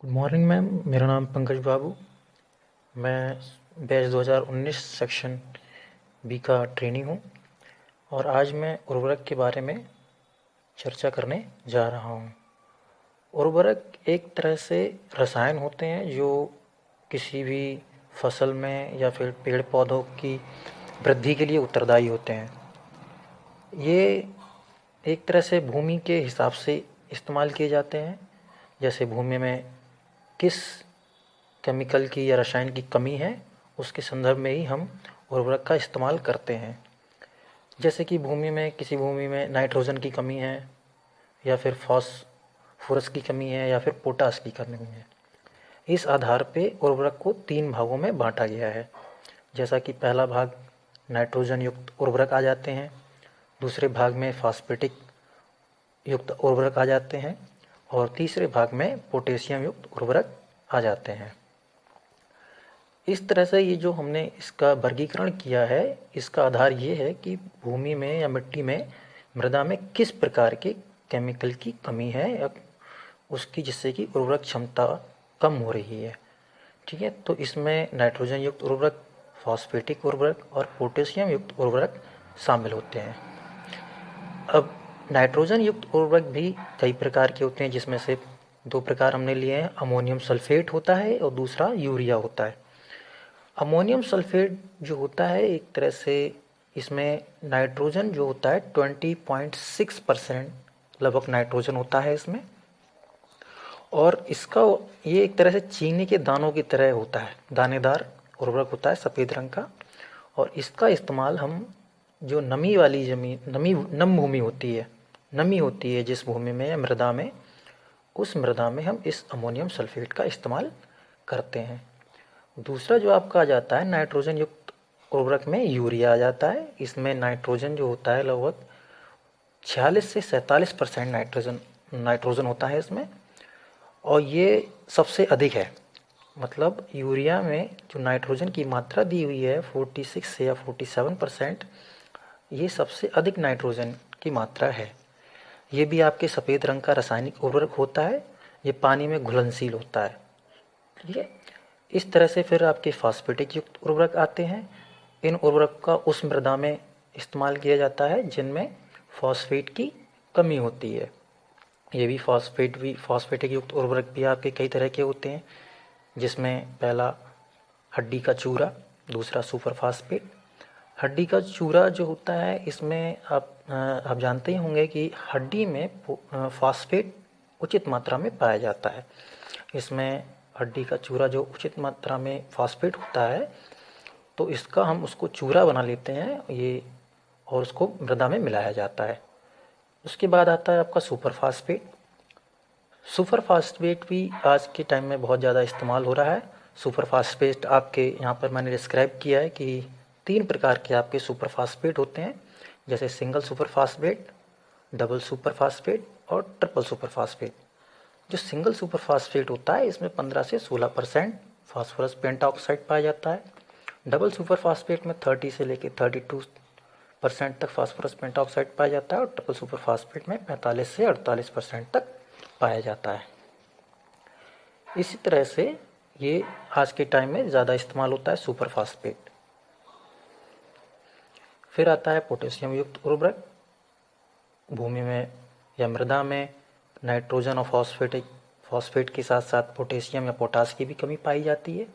Good morning ma'am, मेरा नाम पंकज बाबू। मैं बैच 2019 सेक्शन बी का ट्रेनी हूँ और आज मैं उर्वरक के बारे में चर्चा करने जा रहा हूँ। उर्वरक एक तरह से रसायन होते हैं जो किसी भी फसल में या फिर पेड़ पौधों की वृद्धि के लिए उत्तरदायी होते हैं। ये एक तरह से भूमि के हिसाब से इस्तेमाल किए जाते हैं, जैसे भूमि में किस केमिकल की या रसायन की कमी है उसके संदर्भ में ही हम उर्वरक का इस्तेमाल करते हैं। जैसे कि किसी भूमि में नाइट्रोजन की कमी है या फिर फॉस्फोरस की कमी है या फिर पोटास की कमी है। इस आधार पे उर्वरक को 3 भागों में बांटा गया है। जैसा कि पहला भाग नाइट्रोजन युक्त उर्वरक आ जाते हैं, दूसरे भाग में फॉस्फेटिक युक्त उर्वरक आ जाते हैं और तीसरे भाग में पोटेशियम युक्त उर्वरक आ जाते हैं। इस तरह से ये जो हमने इसका वर्गीकरण किया है, इसका आधार ये है कि भूमि में या मिट्टी में, मृदा में किस प्रकार के केमिकल की कमी है या उसकी, जिससे कि उर्वरक क्षमता कम हो रही है। ठीक है, तो इसमें नाइट्रोजन युक्त उर्वरक, फॉस्फेटिक उर्वरक और पोटेशियम युक्त उर्वरक शामिल होते हैं। अब नाइट्रोजन युक्त उर्वरक भी कई प्रकार के होते हैं, जिसमें से 2 प्रकार हमने लिए हैं। अमोनियम सल्फेट होता है और दूसरा यूरिया होता है। अमोनियम सल्फेट जो होता है, एक तरह से इसमें नाइट्रोजन जो होता है 20.6% लगभग नाइट्रोजन होता है इसमें। और इसका ये एक तरह से चीनी के दानों की तरह होता है, दानेदार उर्वरक होता है सफ़ेद रंग का। और इसका इस्तेमाल हम जो नमी वाली ज़मीन, नम भूमि होती है, नमी होती है जिस भूमि में या मृदा में, उस मृदा में हम इस अमोनियम सल्फेट का इस्तेमाल करते हैं। दूसरा जो आपका आ जाता है नाइट्रोजन युक्त उर्वरक में यूरिया आ जाता है। इसमें नाइट्रोजन जो होता है लगभग 46 से 47% नाइट्रोजन होता है इसमें, और ये सबसे अधिक है। मतलब यूरिया में जो नाइट्रोजन की मात्रा दी हुई है 46 से या 47%, ये सबसे अधिक नाइट्रोजन की मात्रा है। ये भी आपके सफ़ेद रंग का रासायनिक उर्वरक होता है। ये पानी में घुलनशील होता है। ठीक है, इस तरह से फिर आपके फॉस्फेटिक युक्त उर्वरक आते हैं। इन उर्वरक का उस मृदा में इस्तेमाल किया जाता है जिनमें फॉस्फेट की कमी होती है। ये भी फॉस्फेटिक युक्त उर्वरक भी आपके कई तरह के होते हैं, जिसमें पहला हड्डी का चूरा, दूसरा सुपर फास्फेट। हड्डी का चूरा जो होता है, इसमें आप जानते ही होंगे कि हड्डी में फॉस्फेट उचित मात्रा में पाया जाता है। इसमें हड्डी का चूरा जो उचित मात्रा में फॉस्फेट होता है, तो इसका हम उसको चूरा बना लेते हैं ये, और उसको मृदा में मिलाया जाता है। उसके बाद आता है आपका सुपर फास्फेट। सुपर फास्फेट भी आज के टाइम में बहुत ज़्यादा इस्तेमाल हो रहा है। सुपर फास्फेट आपके यहाँ पर मैंने डिस्क्राइब किया है कि 3 प्रकार के आपके सुपर फास्फेट होते हैं, जैसे single super phosphate, double super phosphate और ट्रिपल सुपर फास्फेट। जो सिंगल सुपर फास्फेट होता है, इसमें 15 से 16% फास्फोरस पेंटॉक्साइड पाया जाता है। डबल सुपर फास्फेट में 30 से लेकर 32% तक फास्फोरस पेंटॉक्साइड पाया जाता है और ट्रिपल सुपर फास्फेट में 45 से 48% तक पाया जाता है। इसी तरह से ये आज के टाइम में ज़्यादा इस्तेमाल होता है सुपर फास्फेट। फिर आता है पोटेशियम युक्त उर्वरक। भूमि में या मृदा में नाइट्रोजन और फॉस्फेट के साथ साथ पोटेशियम या पोटास की भी कमी पाई जाती है।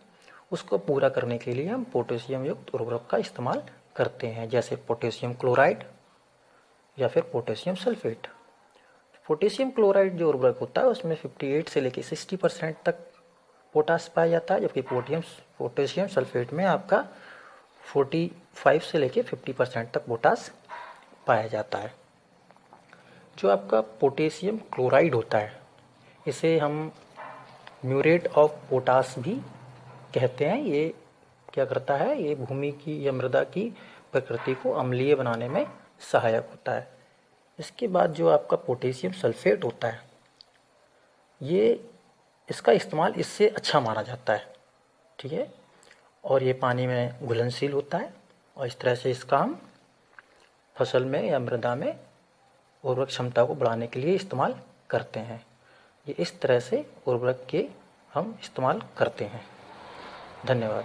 उसको पूरा करने के लिए हम पोटेशियम युक्त उर्वरक का इस्तेमाल करते हैं, जैसे पोटेशियम क्लोराइड या फिर पोटेशियम सल्फेट। पोटेशियम क्लोराइड जो उर्वरक होता है, उसमें 58 से लेकर 60% तक पोटास पाया जाता है, जबकि पोटेशियम सल्फेट में आपका 45 से लेकर 50% तक पोटास पाया जाता है। जो आपका पोटेशियम क्लोराइड होता है, इसे हम म्यूरेट ऑफ पोटास भी कहते हैं। ये क्या करता है, ये भूमि की या मृदा की प्रकृति को अम्लीय बनाने में सहायक होता है। इसके बाद जो आपका पोटेशियम सल्फेट होता है, ये इसका इस्तेमाल इससे अच्छा माना जाता है। ठीक है, और ये पानी में घुलनशील होता है, और इस तरह से इसका हम फसल में या मृदा में उर्वरक क्षमता को बढ़ाने के लिए इस्तेमाल करते हैं। ये इस तरह से उर्वरक के हम इस्तेमाल करते हैं। धन्यवाद।